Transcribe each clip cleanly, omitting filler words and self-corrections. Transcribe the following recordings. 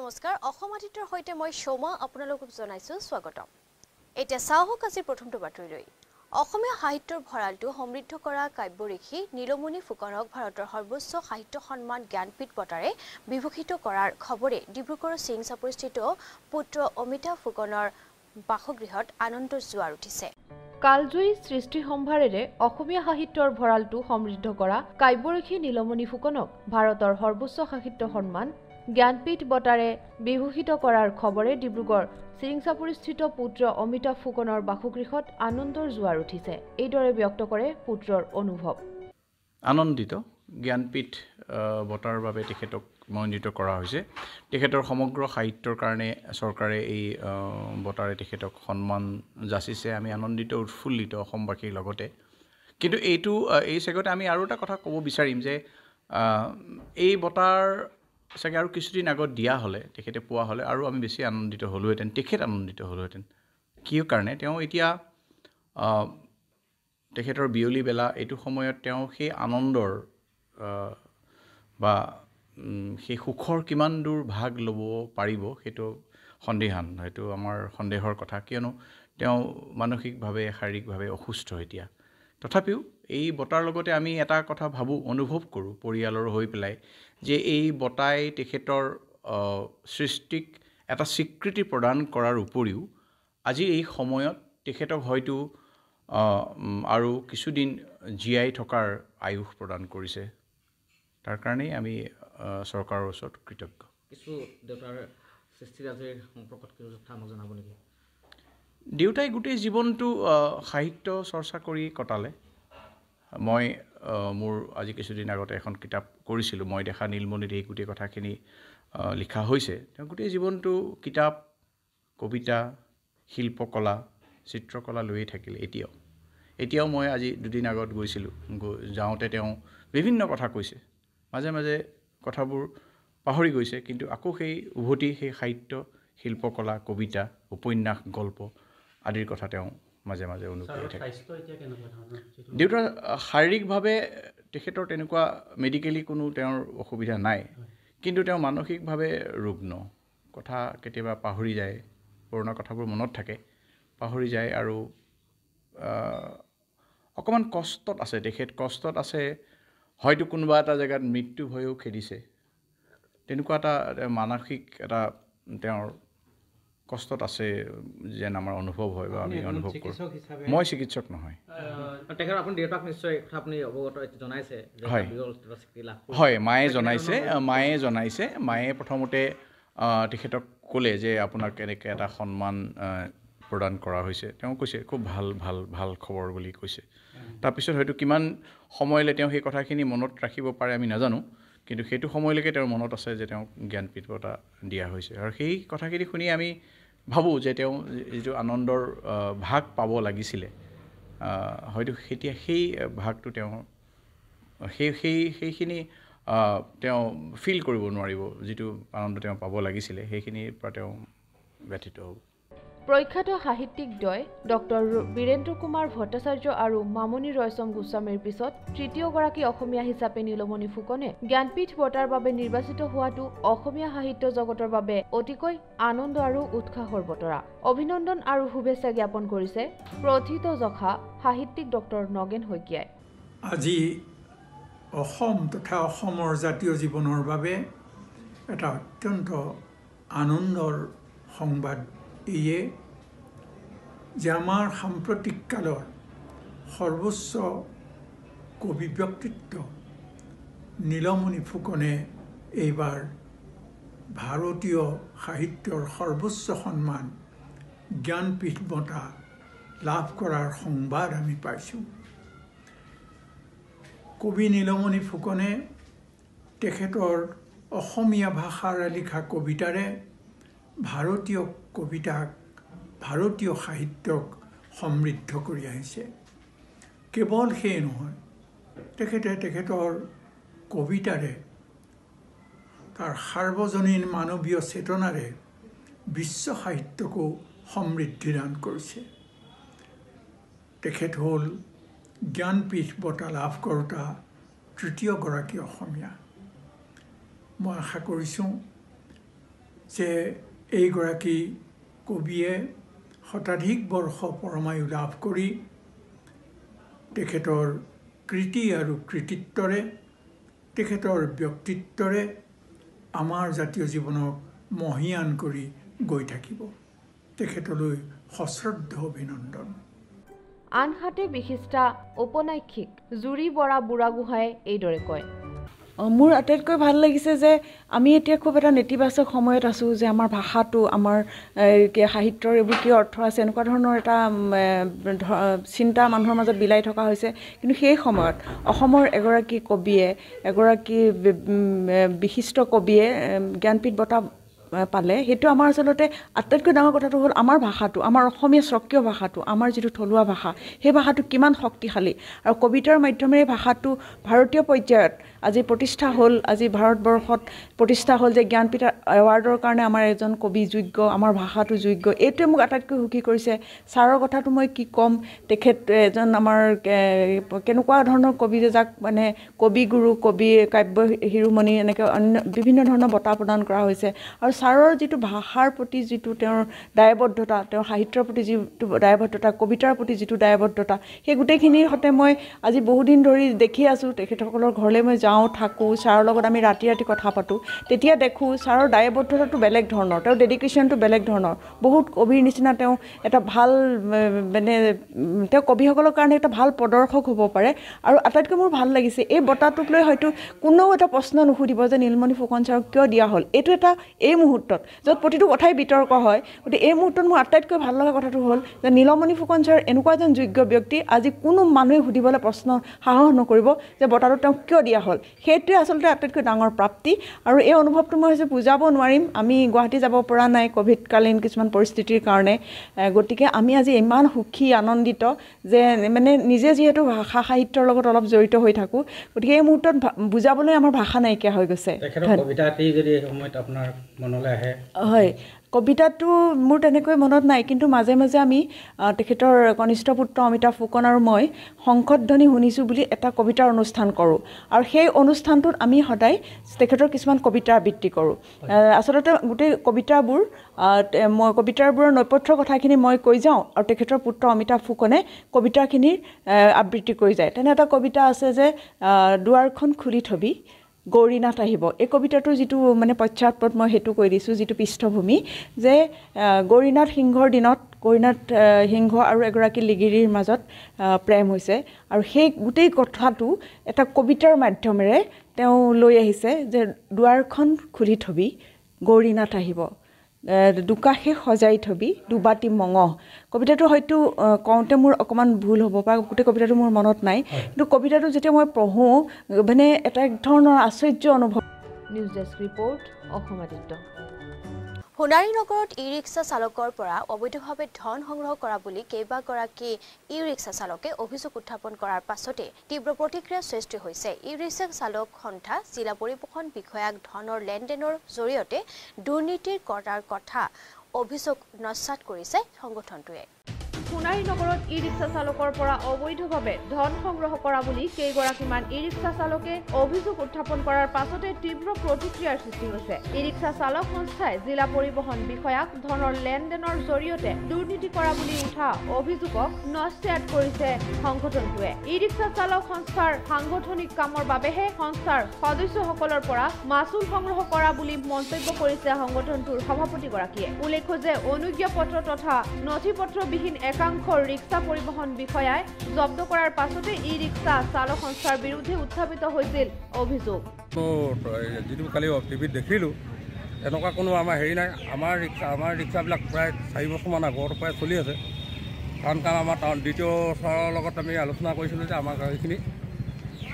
নমস্কাৰ অসমাধিতৰ হৈতে মই শোমা আপোনালোকক জনাইছো স্বাগতম এতিয়া চাওক আজিৰ প্ৰথমটো বাতৰিলৈ অসমীয়া সাহিত্যৰ ভঁৰালটো সমৃদ্ধ কৰা কাব্যঋষি নীলমণি ফুকনক ভাৰতৰ সৰ্বোচ্চ সাহিত্য সন্মান জ্ঞানপীঠ বঁটাৰে বিভূষিত কৰাৰ খবৰে ডিব্ৰুগড়ৰ সিংচাপৰিস্থিত পুত্ৰ অমিতা ফুকনৰ বাসগৃহত আনন্দৰ জোৱাৰ উঠিছে কালজয়ী সৃষ্টি সম্ভাৰেৰে অসমীয়া সাহিত্যৰ ভঁৰালটো সমৃদ্ধ কৰা কাব্যঋষি নীলমণি ফুকনক ভাৰতৰ সৰ্বোচ্চ সাহিত্য সন্মান জ্ঞানপীঠ বঁটাৰে বিভূষিত কৰাৰ খবৰে ডিব্ৰুগড় সিংচাপৰিস্থিত পুত্ৰ অমিতা ফুকনৰ বাসগৃহত আনন্দৰ জোৱাৰ উঠিছে এইদৰে ব্যক্ত কৰে পুত্ৰৰ অনুভৱ আনন্দিত জ্ঞানপীঠ বঁটাৰ বাবে তেখেতক মনোনীত কৰা হৈছে তেখেতৰ সমগ্ৰ সাহিত্যৰ কাৰণে চৰকাৰে এই বঁটাৰে তেখেতক সন্মান যাচিছে আমি আনন্দিত উৎফুল্লিত অসমবাসীৰ লগতে কিন্তু এই চেগতে আমি আৰু এটা কথা ক'ব বিচাৰিম যে এই বঁটাৰ চাগে আৰু কিছুদিন আগত দিয়া হ'লে তেখেতে পোৱা হ'লে আৰু আমি বেছি আনন্দিত হ'লোহেঁতেন তেখেত আনন্দিত হ'লোহেঁতেন কিয় কাৰণে তেওঁ এতিয়া তেখেতৰ বিয়লি বেলা এইটো সময়ত তেওঁ সেই আনন্দৰ বা সেই সুখৰ কিমান দূৰ ভাগ ল'ব পাৰিব সেইটো সন্দেহান হয়তো আমাৰ সন্দেহৰ কথা কিয়নো তেওঁ মানসিকভাৱে শাৰীৰিকভাৱে অসুস্থ এতিয়া তথাপিও এই বঁটাৰ লগতে আমি এটা কথা ভাবোঁ অনুভৱ কৰোঁ পৰিয়ালৰ হৈ পেলাই যে এই বঁটাই তেখেতৰ সৃষ্টিক এটা স্বীকৃতি প্ৰদান কৰাৰ উপৰিও আজি এই সময়ত তেখেতক হয়তো আৰু কিছুদিন জীয়াই থকাৰ আয়ুস প্ৰদান কৰিছে তাৰ কাৰণেই আমি চৰকাৰৰ ওচৰত কৃতজ্ঞ কিছু দেউতাৰ সৃষ্টিৰাজিৰ সম্পৰ্কত কিছু কথা আমাক জনাব নেকি দেউতাই গোটেই জীৱনটো সাহিত্য চৰ্চা কৰি কটালে মই মোৰ আজি কিছুদিন আগতে এখন কিতাপ কৰিছিলোঁ মই দেখা নীলমণিত এই গোটেই কথাখিনি লিখা হৈছে তেওঁ গোটেই জীৱনটো কিতাপ কবিতা শিল্পকলা চিত্ৰকলা লৈয়ে থাকিলে এতিয়াও মই আজি দুদিন আগত গৈছিলোঁ যাওঁতে তেওঁ বিভিন্ন কথা কৈছে মাজে মাজে কথাবোৰ পাহৰি গৈছে কিন্তু আকৌ সেই উভতি সেই সাহিত্য শিল্পকলা কবিতা উপন্যাস গল্প আদিৰ কথা তেওঁ মাজে মাজে অনুভৱ কৰি থাকে দেউতাৰ শাৰীৰিকভাৱে তেখেতৰ তেনেকুৱা মেডিকেলি কোনো তেওঁৰ অসুবিধা নাই কিন্তু তেওঁ মানসিকভাৱে ৰুগ্ন কথা কেতিয়াবা পাহৰি যায় পুৰণা কথাবোৰ মনত থাকে পাহৰি যায় আৰু অকণমান কষ্টত আছে তেখেত কষ্টত আছে হয়তো কোনোবা এটা জেগাত মৃত্যু হৈও খেদিছে তেনেকুৱা এটা মানসিক এটা তেওঁৰ কষ্টত আছে যেন আমাৰ অনুভৱ হয় বা আমি অনুভৱ কৰোঁ মই চিকিৎসক নহয় তেখেত আপুনি দেউতাক নিশ্চয় কথা আপুনি অৱগত জনাইছে হয় মায়ে জনাইছে মায়ে প্ৰথমতে তেখেতক ক'লে যে আপোনাক এনেকৈ এটা সন্মান প্ৰদান কৰা হৈছে তেওঁ কৈছে খুব ভাল খবৰ বুলি কৈছে তাৰপিছত হয়তো কিমান সময়লৈ তেওঁ সেই কথাখিনি মনত ৰাখিব পাৰে আমি নাজানো কিন্তু সেইটো সময়লৈকে তেওঁৰ মনত আছে যে তেওঁক জ্ঞানপীঠ বঁটা দিয়া হৈছে আৰু সেই কথাখিনি শুনি আমি ভাবোঁ যে তেওঁ যিটো আনন্দৰ ভাগ পাব লাগিছিলে হয়তো এতিয়া সেই ভাগটো তেওঁ সেইখিনি তেওঁ ফিল কৰিব নোৱাৰিব যিটো আনন্দ তেওঁ পাব লাগিছিলে সেইখিনিৰ পৰা তেওঁ ব্যথিত হ'ব প্ৰখ্যাত সাহিত্যিকদ্বয় ডক্টৰ বীৰেন্দ্ৰ কুমাৰ ভট্টাচাৰ্য আৰু মামণি ৰয়ছম গোস্বামীৰ পিছত তৃতীয়গৰাকী অসমীয়া হিচাপে নীলমণি ফুকনে জ্ঞানপীঠ বঁটাৰ বাবে নিৰ্বাচিত হোৱাটো অসমীয়া সাহিত্য জগতৰ বাবে অতিকৈ আনন্দ আৰু উৎসাহৰ বতৰা অভিনন্দন আৰু শুভেচ্ছা জ্ঞাপন কৰিছে প্ৰথিতযশা সাহিত্যিক ডক্টৰ নগেন শইকীয়াই আজি অসম তথা অসমৰ জাতীয় জীৱনৰ বাবে এটা অত্যন্ত আনন্দৰ সংবাদ ইয়ে যে আমাৰ সাম্প্ৰতিক কালৰ সৰ্বোচ্চ কবি ব্যক্তিত্ব নীলমণি ফুকনে এইবাৰ ভাৰতীয় সাহিত্যৰ সৰ্বোচ্চ সন্মান জ্ঞানপীঠ বঁটা লাভ কৰাৰ সংবাদ আমি পাইছোঁ কবি নীলমণি ফুকনে তেখেতৰ অসমীয়া ভাষাৰে লিখা কবিতাৰে ভাৰতীয় কবিতাক ভাৰতীয় সাহিত্যক সমৃদ্ধ কৰি আহিছে কেৱল সেই নহয় তেখেতে তেখেতৰ কবিতাৰে তাৰ সাৰ্বজনীন মানৱীয় চেতনাৰে বিশ্ব সাহিত্যকো সমৃদ্ধি দান কৰিছে তেখেত হ'ল জ্ঞানপীঠ বঁটা লাভ কৰোঁতা তৃতীয়গৰাকী অসমীয়া মই আশা কৰিছোঁ যে এইগৰাকী কবিয়ে শতাধিক বৰ্ষ পৰমায়ু লাভ কৰি তেখেতৰ কৃতি আৰু কৃতিত্বৰে তেখেতৰ ব্যক্তিত্বৰে আমাৰ জাতীয় জীৱনক মহিয়ান কৰি গৈ থাকিব। তেখেতলৈ সশ্ৰদ্ধ অভিনন্দন। আনহাতে বিশিষ্টা ঔপন্যাসিক জুৰি বৰা বুঢ়াগোহাঁয়ে এইদৰে কয়। মোৰ আটাইতকৈ ভাল লাগিছে যে আমি এতিয়া খুব এটা নেতিবাচক সময়ত আছোঁ, যে আমাৰ ভাষাটো, আমাৰ সাহিত্যৰ এইবোৰ কি অৰ্থ আছে, এনেকুৱা ধৰণৰ এটা চিন্তা মানুহৰ মাজত বিলাই থকা হৈছে। কিন্তু সেই সময়ত অসমৰ এগৰাকী কবিয়ে, এগৰাকী বিশিষ্ট কবিয়ে জ্ঞানপীঠ বঁটা পালে, সেইটো আমাৰ আচলতে আটাইতকৈ ডাঙৰ কথাটো হ'ল আমাৰ ভাষাটো, আমাৰ অসমীয়া স্বকীয় ভাষাটো, আমাৰ যিটো থলুৱা ভাষা, সেই ভাষাটো কিমান শক্তিশালী। আৰু কবিতাৰ মাধ্যমেৰে ভাষাটো ভাৰতীয় পৰ্যায়ত আজি প্ৰতিষ্ঠা হ'ল, আজি ভাৰতবৰ্ষত প্ৰতিষ্ঠা হ'ল যে জ্ঞানপীঠ এৱাৰ্ডৰ কাৰণে আমাৰ এজন কবি যোগ্য, আমাৰ ভাষাটো যোগ্য। এইটোৱে মোক আটাইতকৈ সুখী কৰিছে। ছাৰৰ কথাটো মই কি ক'ম, তেখেত এজন আমাৰ কেনেকুৱা ধৰণৰ কবি, যে যাক মানে কবিগুৰু, কবি কাব্য শিৰোমণি এনেকৈ অন্য বিভিন্ন ধৰণৰ বঁটা প্ৰদান কৰা হৈছে। আৰু ছাৰৰ যিটো ভাষাৰ প্ৰতি যিটো তেওঁৰ দায়বদ্ধতা, তেওঁৰ সাহিত্যৰ প্ৰতি যিটো দায়বদ্ধতা, কবিতাৰ প্ৰতি যিটো দায়বদ্ধতা, সেই গোটেইখিনিৰ সৈতে মই আজি বহুদিন ধৰি দেখি আছোঁ। তেখেতসকলৰ ঘৰলৈ মই যাওঁ, থাকোঁ, ছাৰৰ লগত আমি ৰাতি ৰাতি কথা পাতোঁ। তেতিয়া দেখোঁ ছাৰৰ দায়বদ্ধতাটো বেলেগ ধৰণৰ, তেওঁৰ ডেডিকেশ্যনটো বেলেগ ধৰণৰ। বহুত কবিৰ নিচিনা তেওঁ এটা ভাল মানে তেওঁ কবিসকলৰ কাৰণে এটা ভাল প্ৰদৰ্শক হ'ব পাৰে। আৰু আটাইতকৈ মোৰ ভাল লাগিছে, এই বঁটাটোক লৈ হয়তো কোনেও এটা প্ৰশ্ন নুসুধিব যে নীলমণি ফুকন ছাৰক কিয় দিয়া হ'ল। এইটো এটা এই মুহূৰ্তত য'ত প্ৰতিটো কথাই বিতৰ্ক হয়, গতিকে এই মুহূৰ্তত মোৰ আটাইতকৈ ভাল লগা কথাটো হ'ল যে নীলমণি ফুকন ছাৰ এনেকুৱা এজন যোগ্য ব্যক্তি, আজি কোনো মানুহে সুধিবলৈ প্ৰশ্ন সাহস নকৰিব যে বঁটাটো তেওঁক কিয় দিয়া হ'ল। সেইটোৱে আচলতে আটাইতকৈ ডাঙৰ প্ৰাপ্তি। আৰু এই অনুভৱটো মই হৈছে বুজাব নোৱাৰিম। আমি গুৱাহাটী যাব পৰা নাই ক'ভিডকালীন কিছুমান পৰিস্থিতিৰ কাৰণে, গতিকে আমি আজি ইমান সুখী, আনন্দিত যে মানে নিজে যিহেতু ভাষা সাহিত্যৰ লগত অলপ জড়িত হৈ থাকোঁ, গতিকে এই মুহূৰ্তত বুজাবলৈ আমাৰ ভাষা নাইকিয়া হৈ গৈছে। হয়, কবিতাটো মোৰ তেনেকৈ মনত নাই, কিন্তু মাজে মাজে আমি তেখেতৰ কনিষ্ঠ পুত্ৰ অমিতাভ ফুকন আৰু মই শংখধ্বনি শুনিছোঁ বুলি এটা কবিতাৰ অনুষ্ঠান কৰোঁ। আৰু সেই অনুষ্ঠানটোত আমি সদায় তেখেতৰ কিছুমান কবিতা আবৃত্তি কৰোঁ। আচলতে গোটেই কবিতাবোৰৰ নৈপথ্যৰ কথাখিনি মই কৈ যাওঁ, আৰু তেখেতৰ পুত্ৰ অমিতাভ ফুকনে কবিতাখিনিৰ আবৃত্তি কৰি যায়। তেনে এটা কবিতা আছে যে দুৱাৰখন খুলি থবি, গৌৰীনাথ আহিব। এই কবিতাটোৰ যিটো মানে পশ্চাৎপট মই সেইটো কৈ দিছোঁ, যিটো পৃষ্ঠভূমি, যে গৌৰীনাথ সিংহৰ দিনত গৌৰীনাথ সিংহ আৰু এগৰাকী লিগিৰীৰ মাজত প্ৰেম হৈছে, আৰু সেই গোটেই কথাটো এটা কবিতাৰ মাধ্যমেৰে তেওঁ লৈ আহিছে যে দুৱাৰখন খুলি থবি, গৌৰীনাথ আহিব, দুকাষে সজাই থবি, দুবাটি মঙহ। কবিতাটো হয়তো কওঁতে মোৰ অকণমান ভুল হ'ব বা গোটেই কবিতাটো মোৰ মনত নাই, কিন্তু কবিতাটো যেতিয়া মই পঢ়োঁ মানে এটা এক ধৰণৰ আশ্চৰ্য অনুভৱ। News desk report, Assam Aditya. Sonari নগৰত ই ৰিক্সা চালকৰ পৰা অবৈধভাৱে ধন সংগ্ৰহ কৰা বুলি কেইবাগৰাকী ই ৰিক্সা চালকে অভিযোগ উত্থাপন কৰাৰ পাছতে তীব্ৰ প্ৰতিক্ৰিয়াৰ সৃষ্টি হৈছে। ই ৰিক্সা চালক সন্থা জিলা পৰিবহণ বিষয়াক ধনৰ লেনদেনৰ জৰিয়তে দুৰ্নীতিৰ কৰাৰ কথা অভিযোগ নস্যাৎ কৰিছে সংগঠনটোৱে। সোণাৰী নগৰত ই ৰিক্সা চালকৰ পৰা অবৈধভাৱে ধন সংগ্ৰহ কৰা বুলি কেইগৰাকীমান ই ৰিক্সা চালকে অভিযোগ উত্থাপন কৰাৰ পাছতে তীব্ৰ প্ৰতিক্ৰিয়াৰ সৃষ্টি হৈছে। ই ৰিক্সা চালক সংস্থাই জিলা পৰিবহণ বিষয়াক ধনৰ লেনদেনৰ জৰিয়তে দুৰ্নীতি কৰা বুলি উঠা অভিযোগক নস্যাৎ কৰিছে সংগঠনটোৱে। ই ৰিক্সা চালক সংস্থাৰ সাংগঠনিক কামৰ বাবেহে সংস্থাৰ সদস্যসকলৰ পৰা মাচুল সংগ্ৰহ কৰা বুলি মন্তব্য কৰিছে সংগঠনটোৰ সভাপতিগৰাকীয়ে। উল্লেখ্য যে অনুজ্ঞা পত্ৰ তথা নথি পত্ৰবিহীন একাংশ ৰিক্সা পৰিবহণ বিষয়াই জব্দ কৰাৰ পাছতে ই ৰিক্সা চালক সংস্থাৰ বিৰুদ্ধে উত্থাপিত হৈছিল অভিযোগ। যিটো কালি টিভিত দেখিলোঁ, এনেকুৱা কোনো আমাৰ হেৰি নাই। আমাৰ ৰিক্সাবিলাক প্ৰায় 4 বছৰমান আগৰ পৰাই চলি আছে। কাৰণ আমাৰ দ্বিতীয় ছাৰৰ লগত আমি আলোচনা কৰিছিলোঁ যে আমাৰ গাড়ীখিনি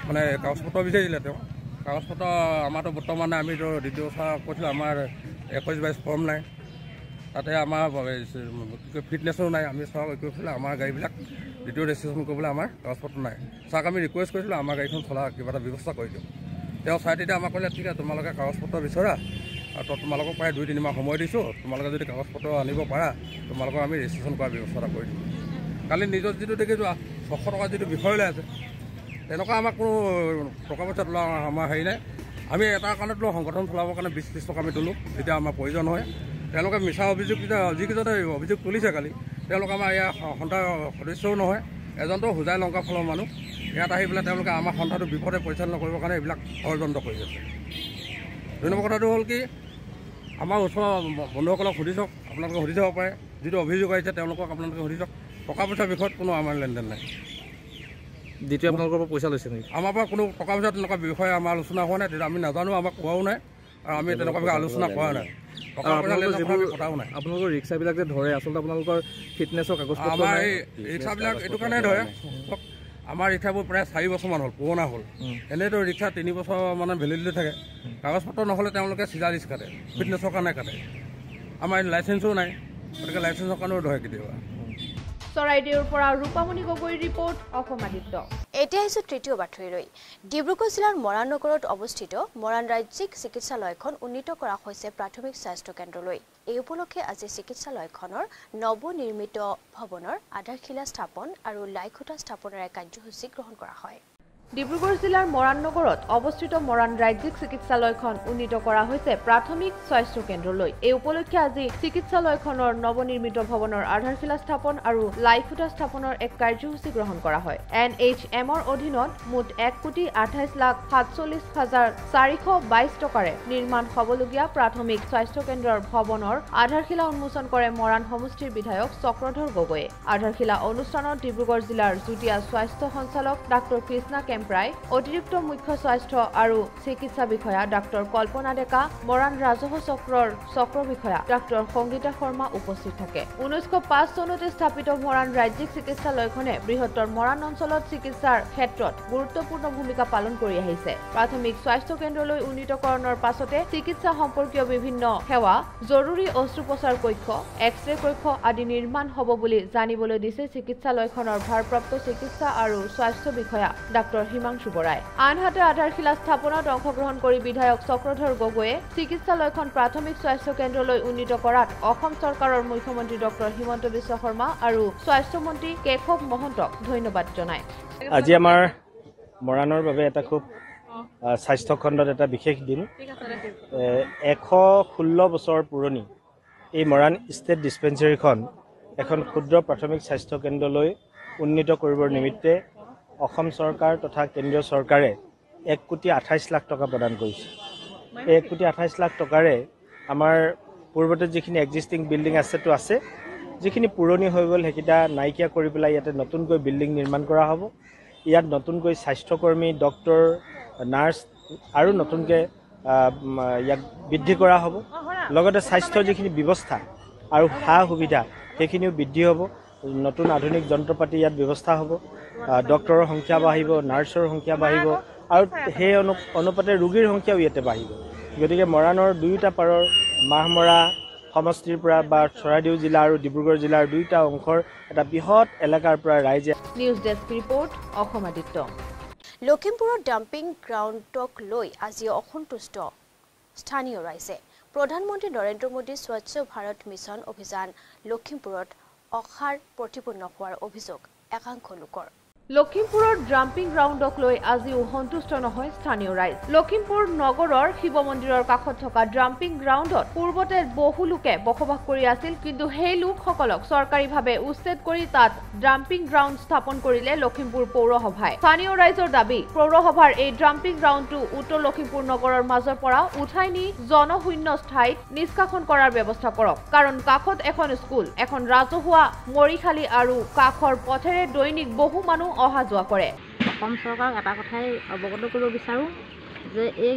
মানে কাগজ পত্ৰ বিচাৰিছিলে। তেওঁ কাগজ পত্ৰ আমাৰতো বৰ্তমানে আমিতো দ্বিতীয় ছাৰক কৈছিলোঁ আমাৰ 21-22 ফৰ্ম নাই, তাতে আমাৰ ফিটনেছো নাই। আমি ছাৰক কৈছিলোঁ আমাৰ গাড়ীবিলাক দ্বিতীয় ৰেজিষ্ট্ৰেশ্যন কৰিবলৈ আমাৰ কাগজ পত্ৰ নাই। ছাৰক আমি ৰিকুৱেষ্ট কৰিছিলোঁ আমাৰ গাড়ীখন চলা কিবা এটা ব্যৱস্থা কৰি দিওঁ। তেওঁ চাই তেতিয়া আমাক ক'লে ঠিক আছে তোমালোকে কাগজ পত্ৰ বিচৰা, আৰু তোমালোকক প্ৰায় 2-3 মাহ সময় দিছোঁ, তোমালোকে যদি কাগজ পত্ৰ আনিব পাৰা তোমালোকক আমি ৰেজিষ্ট্ৰেশ্যন কৰাৰ ব্যৱস্থা এটা কৰি দিম। কালি নিজৰ যিটো দেখিছোঁ 600 টকা যিটো বিষয় লৈ আছে, তেনেকুৱা আমাক কোনো টকা পইচা তোলা আমাৰ হেৰি নাই। আমি এটা কাৰণত সংগঠন চলাবৰ কাৰণে 20-30 টকা আমি তোলোঁ যেতিয়া আমাৰ প্ৰয়োজন হয়। তেওঁলোকে মিছা অভিযোগ যিকেইজনে অভিযোগ তুলিছে কালি তেওঁলোক আমাৰ ইয়াৰ সন্থাৰ সদস্যও নহয়, এজনটো হোজাই লংকা ফালৰ মানুহ। ইয়াত আহি পেলাই তেওঁলোকে আমাৰ সন্থাটো বিপদে পৰিচালনা কৰিবৰ কাৰণে এইবিলাক ষড়যন্ত্ৰ কৰি আছে। 2 নম্বৰ কথাটো হ'ল কি, আমাৰ ওচৰৰ বন্ধুসকলক সুধি চাওক, আপোনালোকে সুধি চাব পাৰে, যিটো অভিযোগ আহিছে তেওঁলোকক আপোনালোকে সুধি চাওক। টকা পইচাৰ বিষয়ত কোনো আমাৰ লেনদেন নাই। দ্বিতীয় আপোনালোকৰ পৰা পইচা লৈছে নেকি? আমাৰ পৰা কোনো টকা পইচা তেনেকুৱা বিষয়ে আমাৰ আলোচনা হোৱা নাই, তেতিয়া আমি নাজানো, আমাক কোৱাও নাই আৰু আমি তেনেকুৱা বিষয়ে আলোচনা কৰা নাই। টকা পইচা আমি পতাও নাই। আপোনালোকৰ ৰিক্সাবিলাক যে ধৰে আচলতে আপোনালোকৰ ফিটনেছৰ কাগজ পত্ৰ আমাৰ এই ৰিক্সাবিলাক এইটো কাৰণে ধৰে, আমাৰ ৰিক্সাবোৰ প্ৰায় 4 বছৰমান হ'ল, পুৰণা হ'ল। এনেইতো ৰিক্সা 3 বছৰ মানে ভেলিডিটি থাকে। কাগজ পত্ৰ নহ'লে তেওঁলোকে চিধা ৰিক্স কাটে, ফিটনেছৰ কাৰণে কাটে। আমাৰ লাইচেঞ্চো নাই, গতিকে লাইচেঞ্চৰ কাৰণেও ধৰে কেতিয়াবা। চৰাইদেউৰ পৰা ৰূপামণি গগৈৰ ৰিপৰ্ট, অসম আদিত্য। এতিয়া আহিছোঁ তৃতীয় বাতৰিলৈ। ডিব্ৰুগড় জিলাৰ মৰাণ নগৰত অৱস্থিত মৰাণ ৰাজ্যিক চিকিৎসালয়খন উন্নীত কৰা হৈছে প্ৰাথমিক স্বাস্থ্য কেন্দ্ৰলৈ। এই উপলক্ষে আজি চিকিৎসালয়খনৰ নৱনিৰ্মিত ভৱনৰ আধাৰশিলা স্থাপন আৰু লাইখুঁটা স্থাপনেৰে কাৰ্যসূচী গ্ৰহণ কৰা হয়। ডিব্ৰুগড় জিলাৰ মৰাণ নগৰত অৱস্থিত মৰাণ ৰাজ্যিক চিকিৎসালয়খন উন্নীত কৰা হৈছে প্ৰাথমিক স্বাস্থ্য কেন্দ্ৰলৈ। এই উপলক্ষে আজি চিকিৎসালয়খনৰ নৱনিৰ্মিত ভৱনৰ আধাৰশিলা স্থাপন আৰু লাইখুঁটা স্থাপনৰ এক কাৰ্যসূচী গ্ৰহণ কৰা হয়। NHMৰ অধীনত মুঠ 1,48,47,422 টকাৰে নিৰ্মাণ হ'বলগীয়া প্ৰাথমিক স্বাস্থ্য কেন্দ্ৰৰ ভৱনৰ আধাৰশিলা উন্মোচন কৰে মৰাণ সমষ্টিৰ বিধায়ক চক্ৰধৰ গগৈয়ে। আধাৰশিলা অনুষ্ঠানত ডিব্ৰুগড় জিলাৰ যুটীয়া স্বাস্থ্য সঞ্চালক ডাঃ কৃষ্ণা কেম্প্ৰাই, অতিৰিক্ত মুখ্য স্বাস্থ্য আৰু চিকিৎসা বিষয়া ডাঃ কল্পনা ডেকা, মৰাণ ৰাজহ চক্ৰৰ চক্ৰ বিষয়া ডাঃ সংগীতা শৰ্মা উপস্থিত থাকে। 1905 চনতে স্থাপিত মৰাণ ৰাজ্যিক চিকিৎসালয়খনে বৃহত্তৰ মৰাণ অঞ্চলত চিকিৎসাৰ ক্ষেত্ৰত গুৰুত্বপূৰ্ণ ভূমিকা পালন কৰি আহিছে। প্ৰাথমিক স্বাস্থ্য কেন্দ্ৰলৈ উন্নীতকৰণৰ পাছতে চিকিৎসা সম্পৰ্কীয় বিভিন্ন সেৱা, জৰুৰী অস্ত্ৰোপচাৰ কক্ষ, এক্স-ৰে কক্ষ আদি নিৰ্মাণ হ'ব বুলি জানিবলৈ দিছে চিকিৎসালয়খনৰ ভাৰপ্ৰাপ্ত চিকিৎসা আৰু স্বাস্থ্য বিষয়া ডাঃ হিমাংশু বৰাই। আনহাতে আধাৰশিলা স্থাপনত অংশগ্ৰহণ কৰি বিধায়ক চক্ৰধৰ গগৈয়ে চিকিৎসালয়খন প্ৰাথমিক স্বাস্থ্য কেন্দ্ৰলৈ উন্নীত কৰাত অসম চৰকাৰৰ মুখ্যমন্ত্ৰী ডঃ হিমন্ত বিশ্ব শৰ্মা আৰু স্বাস্থ্যমন্ত্ৰী কেশৱ মহন্তক ধন্যবাদ জনায়। আজি আমাৰ মৰাণৰ বাবে এটা খুব স্বাস্থ্য খণ্ডত এটা বিশেষ দিন। 116 বছৰ পুৰণি এই মৰাণ ষ্টেট ডিছপেঞ্চেৰীখন এখন ক্ষুদ্ৰ প্ৰাথমিক স্বাস্থ্য কেন্দ্ৰলৈ উন্নীত কৰিবৰ নিমিত্তে অসম চৰকাৰ তথা কেন্দ্ৰীয় চৰকাৰে 1,28,00,000 টকা প্ৰদান কৰিছে। এই 1,28,00,000 টকাৰে আমাৰ পূৰ্বতে যিখিনি এক্সিষ্টিং বিল্ডিং আছেতো আছে, যিখিনি পুৰণি হৈ গ'ল সেইকেইটা নাইকিয়া কৰি পেলাই ইয়াতে নতুনকৈ বিল্ডিং নিৰ্মাণ কৰা হ'ব। ইয়াত নতুনকৈ স্বাস্থ্যকৰ্মী, ডক্টৰ, নাৰ্ছ আৰু নতুনকৈ ইয়াক বৃদ্ধি কৰা হ'ব। লগতে স্বাস্থ্যৰ যিখিনি ব্যৱস্থা আৰু সা সুবিধা সেইখিনিও বৃদ্ধি হ'ব। নতুন আধুনিক যন্ত্ৰপাতি ইয়াত ব্যৱস্থা হ'ব, ডক্টৰৰ সংখ্যা বাঢ়িব, নাৰ্ছৰ সংখ্যা বাঢ়িব আৰু সেই অনুপাতে ৰোগীৰ সংখ্যাও ইয়াতে বাঢ়িব। গতিকে মৰাণৰ দুয়োটা পাৰৰ মাহমৰা সমষ্টিৰ পৰা বা চৰাইদেউ জিলা আৰু ডিব্ৰুগড় জিলাৰ দুয়োটা অংশৰ এটা বৃহৎ এলেকাৰ পৰা ৰাইজে। News desk report, Assam Aditya. লখিমপুৰৰ ডাম্পিং গ্ৰাউণ্ডক লৈ আজি অসন্তুষ্ট স্থানীয় ৰাইজে। প্ৰধানমন্ত্ৰী নৰেন্দ্ৰ মোদীৰ স্বচ্ছ ভাৰত মিছন অভিযান লখিমপুৰত অসাৰ প্ৰতিপন্ন হোৱাৰ অভিযোগ একাংশ লোকৰ। লখিমপুৰৰ ডাম্পিং গ্ৰাউণ্ডক লৈ আজিও সন্তুষ্ট নহয় স্থানীয় ৰাইজ। লখিমপুৰ নগৰৰ শিৱ মন্দিৰৰ কাষত থকা ডাম্পিং গ্ৰাউণ্ডত পূৰ্বতে বহু লোকে বসবাস কৰি আছিল, কিন্তু সেই লোকসকলক চৰকাৰীভাৱে উচ্ছেদ কৰি তাত ডাম্পিং গ্ৰাউণ্ড স্থাপন কৰিলে লখিমপুৰ পৌৰসভাই। স্থানীয় ৰাইজৰ দাবী, পৌৰসভাৰ এই ডাম্পিং গ্ৰাউণ্ডটো উত্তৰ লখিমপুৰ নগৰৰ মাজৰ পৰা উঠাই নি জনশূন্য ঠাইত নিষ্কাশন কৰাৰ ব্যৱস্থা কৰক, কাৰণ কাষত এখন স্কুল, এখন ৰাজহুৱা মৰিশালী আৰু কাষৰ পথেৰে দৈনিক বহু মানুহ অহা যোৱা কৰে। অসম চৰকাৰক এটা কথাই অৱগত কৰিব বিচাৰোঁ যে এই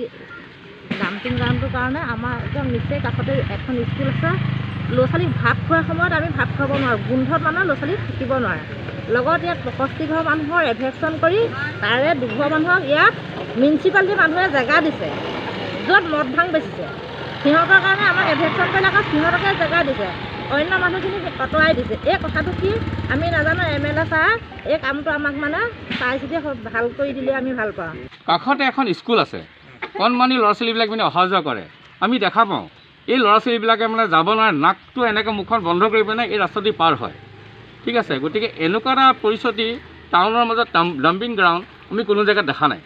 ডাম্পিং গ্ৰাউণ্ডটোৰ কাৰণে আমাৰ একদম নিচেই কাষতে এখন স্কুল আছে। ল'ৰা ছোৱালীক ভাত খোৱাৰ সময়ত আমি ভাত খাব নোৱাৰোঁ, গোন্ধত মানুহ ল'ৰা ছোৱালী থাকিব নোৱাৰে। লগত ইয়াত 65 ঘৰ মানুহৰ এভেকশ্যন কৰি তাৰে 2 ঘৰ মানুহক ইয়াত মিউনিচিপালিটিৰ মানুহে জেগা দিছে, য'ত মদ ভাং বেচিছে। সিহঁতৰ কাৰণে আমাক এভেকশ্যন কৰিলে আকৌ সিহঁতকে জেগা দিছে, অন্য মানুহখিনিক আঁতৰাই দিছে। এই কথাটো কি আমি নাজানো। MLA ছাৰ এই কামটো আমাক মানে চাই চিতি ভাল কৰি দিলে আমি ভাল পাওঁ। কাষতে এখন স্কুল আছে, কণমানি ল'ৰা ছোৱালীবিলাক মানে অহা যোৱা কৰে, আমি দেখা পাওঁ। এই ল'ৰা ছোৱালীবিলাকে মানে যাব নোৱাৰে, নাকটো এনেকৈ মুখখন বন্ধ কৰি পিনে এই ৰাস্তাটি পাৰ হয়। ঠিক আছে, গতিকে এনেকুৱা এটা পৰিস্থিতি টাউনৰ মাজত ডাম্পিং গ্ৰাউণ্ড আমি কোনো জেগাত দেখা নাই।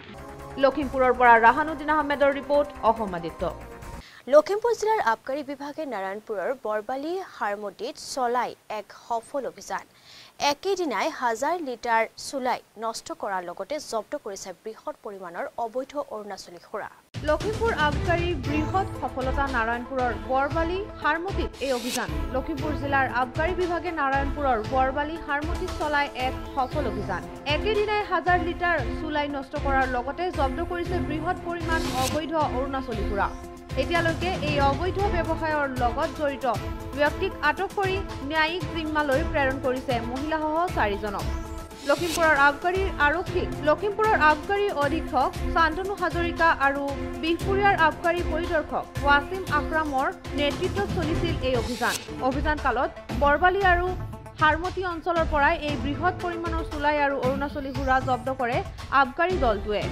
লখিমপুৰৰ পৰা ৰাহানুদ্দিন আহমেদৰ ৰিপৰ্ট অসম আদিত্য। লখিমপুৰ জিলাৰ আবকাৰী বিভাগে নাৰায়ণপুৰৰ বৰবালি হাৰমতিত চলাই এক সফল অভিযান। একেদিনাই 1000 লিটাৰ চুলাই নষ্ট কৰাৰ লগতে জব্দ কৰিছে বৃহৎ পৰিমাণৰ অবৈধ অৰুণাচলী সুৰা। লখিমপুৰ আবকাৰী বৃহৎ সফলতা নাৰায়ণপুৰৰ বৰবালি হাৰমতিত এই অভিযান। লখিমপুৰ জিলাৰ আবকাৰী বিভাগে নাৰায়ণপুৰৰ বৰবালি হাৰমতিত চলাই এক সফল অভিযান। একেদিনাই 1000 লিটাৰ চুলাই নষ্ট কৰাৰ লগতে জব্দ কৰিছে বৃহৎ পৰিমাণ অবৈধ অৰুণাচলী সুৰা। এতিয়ালৈকে এই অবৈধ ব্যৱসায়ৰ লগত জড়িত ব্যক্তিক আটক কৰি ন্যায়িক জিম্মালৈ প্ৰেৰণ কৰিছে মহিলাসহ 4 জনক। লখিমপুৰৰ আবকাৰী অধীক্ষক শান্তনু হাজৰিকা আৰু বিহপুৰীয়াৰ আবকাৰী পৰিদৰ্শক ৱাছিম আক্ৰামৰ নেতৃত্বত চলিছিল এই অভিযান। অভিযান কালত বৰবালি আৰু হাৰমতি অঞ্চলৰ পৰাই এই বৃহৎ পৰিমাণৰ চুলাই আৰু অৰুণাচলী সুৰা জব্দ কৰে আবকাৰী দলটোৱে।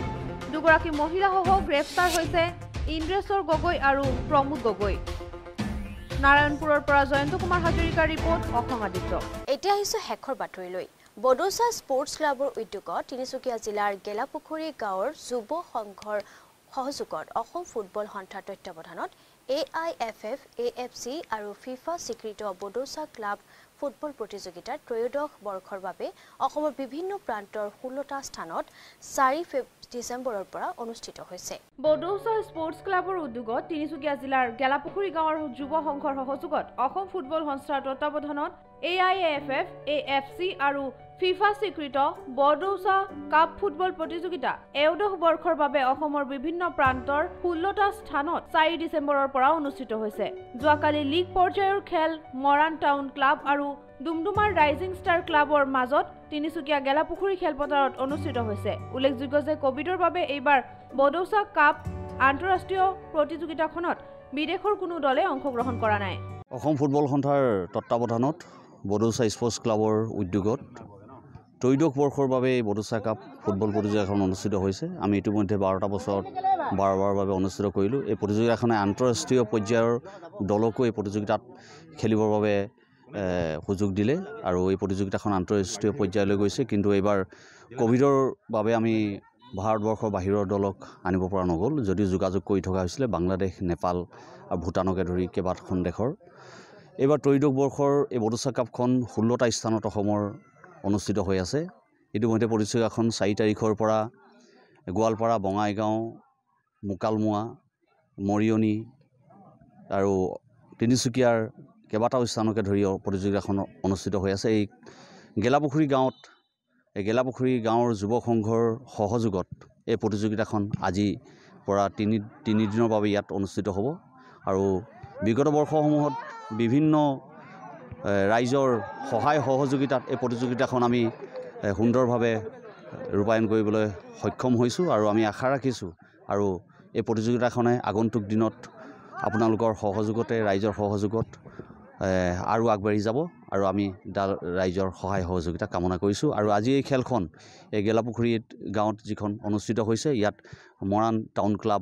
দুগৰাকী মহিলাসহ গ্ৰেপ্তাৰ হৈছে ইন্দ্ৰেশ্বৰ গগৈ আৰু প্ৰমোদ গগৈ। নাৰায়ণপুৰৰ পৰা জয়ন্ত কুমাৰ হাজৰিকাৰ ৰিপৰ্ট অসম আদিত্য। এতিয়া আহিছো শেষৰ বাতৰিলৈ। বডৌচা স্পৰ্টছ ক্লাবৰ উদ্যোগত তিনিচুকীয়া জিলাৰ গেলাপুখুৰী গাঁৱৰ যুৱ সংঘৰ সহযোগত অসম ফুটবল সন্থাৰ তত্বাৱধানত AIFF, AFC আৰু FIFA স্বীকৃত বডৌচা ক্লাব ফুটবল প্ৰতিযোগিতাৰ 13শ বৰ্ষৰ বাবে অসমৰ বিভিন্ন প্ৰান্তৰ 16টা স্থানত 4 ডিচেম্বৰৰ পৰা অনুষ্ঠিত হৈছে। বডৌচা স্পৰ্টছ ক্লাবৰ উদ্যোগত তিনিচুকীয়া জিলাৰ গেলাপুখুৰী গাঁৱৰ যুৱ সংঘৰ সহযোগত অসম ফুটবল সংস্থাৰ তত্বাৱধানত AIFF, AFC আৰু FIFA স্বীকৃত বডৌচা কাপ ফুটবল প্ৰতিযোগিতা 13শ বৰ্ষৰ বাবে অসমৰ বিভিন্ন প্ৰান্তৰ 16টা স্থানত 4 ডিচেম্বৰৰ পৰা অনুষ্ঠিত হৈছে। যোৱাকালি লীগ পৰ্যায়ৰ খেল মৰাণ টাউন ক্লাব আৰু ডুমডুমাৰ ৰাইজিং ষ্টাৰ ক্লাবৰ মাজত তিনিচুকীয়া গেলাপুখুৰী খেলপথাৰত অনুষ্ঠিত হৈছে। উল্লেখযোগ্য যে কোভিডৰ বাবে এইবাৰ বডৌচা কাপ আন্তঃৰাষ্ট্ৰীয় প্ৰতিযোগিতাখনত বিদেশৰ কোনো দলে অংশগ্ৰহণ কৰা নাই। অসম ফুটবল সন্থাৰ তত্বাৱধানত বডৌচা স্পৰ্টছ ক্লাবৰ উদ্যোগত 13শ বৰ্ষৰ বাবে এই বডৌচা কাপ ফুটবল প্ৰতিযোগিতাখন অনুষ্ঠিত হৈছে। আমি ইতিমধ্যে 12টা বছৰত 12বাৰৰ বাবে অনুষ্ঠিত কৰিলোঁ। এই প্ৰতিযোগিতাখনে আন্তঃৰাষ্ট্ৰীয় পৰ্যায়ৰ দলকো এই প্ৰতিযোগিতাত খেলিবৰ বাবে সুযোগ দিলে আৰু এই প্ৰতিযোগিতাখন আন্তঃৰাষ্ট্ৰীয় পৰ্যায়লৈ গৈছে। কিন্তু এইবাৰ কোভিডৰ বাবে আমি ভাৰতবৰ্ষৰ বাহিৰৰ দলক আনিব পৰা নগ'ল, যদিও যোগাযোগ কৰি থকা হৈছিলে বাংলাদেশ, নেপাল আৰু ভূটানকে ধৰি কেইবাখন দেশৰ। এইবাৰ 13শ বৰ্ষৰ এই বডৌচা কাপখন 16টা স্থানত অসমৰ অনুষ্ঠিত হৈ আছে। ইতিমধ্যে প্ৰতিযোগিতাখন 4 তাৰিখৰ পৰা গোৱালপাৰা, বঙাইগাঁও, মোকালমোৱা, মৰিয়নি আৰু তিনিচুকীয়াৰ কেইবাটাও স্থানকে ধৰি প্ৰতিযোগিতাখন অনুষ্ঠিত হৈ আছে। এই গেলাপুখুৰী গাঁৱৰ যুৱ সংঘৰ সহযোগত এই প্ৰতিযোগিতাখন আজিৰ পৰা তিনি দিনৰ বাবে ইয়াত অনুষ্ঠিত হ'ব আৰু বিগত বৰ্ষসমূহত বিভিন্ন ৰাইজৰ সহায় সহযোগিতাত এই প্ৰতিযোগিতাখন আমি সুন্দৰভাৱে ৰূপায়ণ কৰিবলৈ সক্ষম হৈছোঁ আৰু আমি আশা ৰাখিছোঁ আৰু এই প্ৰতিযোগিতাখনে আগন্তুক দিনত আপোনালোকৰ সহযোগতে, ৰাইজৰ সহযোগত আৰু আগবাঢ়ি যাব আৰু আমি ৰাইজৰ সহায় সহযোগিতা কামনা কৰিছোঁ। আৰু আজি এই খেলখন এই গেলাপুখুৰী গাঁৱত যিখন অনুষ্ঠিত হৈছে, ইয়াত মৰাণ টাউন ক্লাব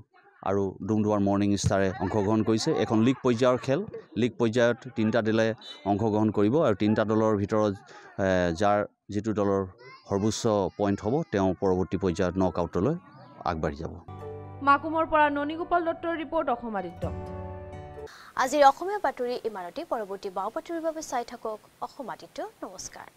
আৰু ডুমডুমাৰ মৰ্ণিং ষ্টাৰে অংশগ্ৰহণ কৰিছে। এখন লীগ পৰ্যায়ৰ খেল। লীগ পৰ্যায়ত 3টা দলে অংশগ্ৰহণ কৰিব আৰু 3টা দলৰ ভিতৰত যাৰ যিটো দলৰ সৰ্বোচ্চ পইণ্ট হ'ব তেওঁ পৰৱৰ্তী পৰ্যায়ত নক আউটলৈ আগবাঢ়ি যাব। মাকুমৰ পৰা ননীগোপাল দত্তৰ ৰিপৰ্ট অসম আদিত্য। আজিৰ অসমীয়া বাতৰি ইমানতে। পৰৱৰ্তী বাও বাতৰিৰ বাবে চাই থাকক অসম আদিত্য। নমস্কাৰ।